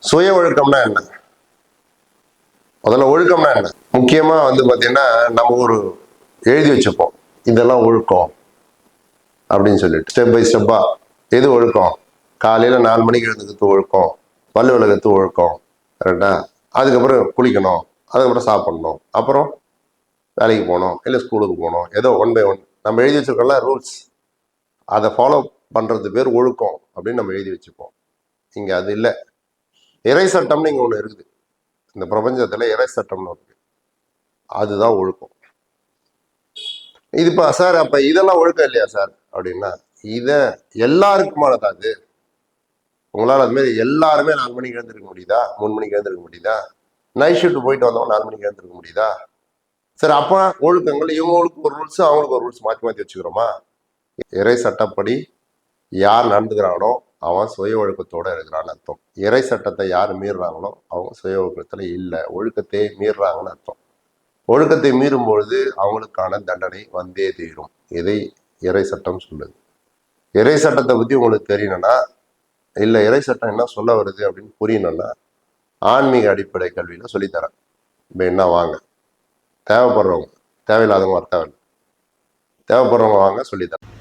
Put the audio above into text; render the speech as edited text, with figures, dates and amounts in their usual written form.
சுய ஒழுக்கம்னா என்ன? முதல்ல ஒழுக்கம்னா என்ன? முக்கியமா பாத்தீங்கன்னா நம்ம ஒரு எழுதி வச்சுப்போம், இதெல்லாம் ஒழுக்கம் அப்படின்னு சொல்லிட்டு ஸ்டெப் பை ஸ்டெப்பா. எது ஒழுக்கம்? காலையில 4 மணிக்கு எழுந்துக்கிறது ஒழுக்கம், பல்லு விளக்கத்து ஒழுக்கம், கரெக்டா? அதுக்கப்புறம் குளிக்கணும், அதுக்கப்புறம் சாப்பிடணும், அப்புறம் வேலைக்கு போகணும், இல்லை ஸ்கூலுக்கு போகணும், ஏதோ ஒன் பை ஒன் நம்ம எழுதி வச்சிருக்கோம்ல ரூல்ஸ், அதை ஃபாலோ பண்றது பேர் ஒழுக்கம் அப்படின்னு நம்ம எழுதி வச்சுப்போம். இங்க அது இல்லை. இறை சட்டம்னு இங்க ஒண்ணு இருக்குது. இந்த பிரபஞ்சத்துல இறை சட்டம்னு இருக்கு, அதுதான் ஒழுக்கம். இதுப்பா சார், அப்ப இதெல்லாம் ஒழுக்கம் இல்லையா சார் அப்படின்னா, இத எல்லாருக்குமானதா அது? உங்களால அது மாதிரி எல்லாருமே 4 மணிக்கு எழுந்திருக்க முடியுதா? 3 மணிக்கு எழுந்திருக்க முடியுதா? நைட் ஷிஃப்ட் போயிட்டு வந்தவங்க 4 மணிக்கு எழுந்திருக்க முடியுதா? சரி, அப்ப ஒழுக்கங்கள் இவங்களுக்கு ஒரு ரூல்ஸ், அவங்களுக்கு ஒரு ரூல்ஸ் மாற்றி மாற்றி வச்சுக்கிறோமா? இறை சட்டப்படி யார் நடந்துக்கிறானோ அவன் சுய ஒழுக்கத்தோட இருக்கிறான்னு அர்த்தம். இறை சட்டத்தை யார் மீறுறாங்களோ அவங்க சுய ஒழுக்கத்துல இல்லை, ஒழுக்கத்தை மீறுறாங்கன்னு அர்த்தம். ஒழுக்கத்தை மீறும் பொழுது அவங்களுக்கான தண்டனை வந்தே தீரும். இதை இறை சட்டம் சொல்லுது. இறை சட்டத்தை பத்தி உங்களுக்கு தெரியணும்னா, இல்ல இறை சட்டம் என்ன சொல்ல வருது அப்படின்னு புரியணும்னா, ஆன்மீக அடிப்படை கல்வியில சொல்லித்தரேன். இப்ப என்ன வாங்க, தேவைப்படுறவங்க, தேவையில்லாதவங்க வர தேவையில்லை, தேவைப்படுறவங்க வாங்க சொல்லித்தரேன்.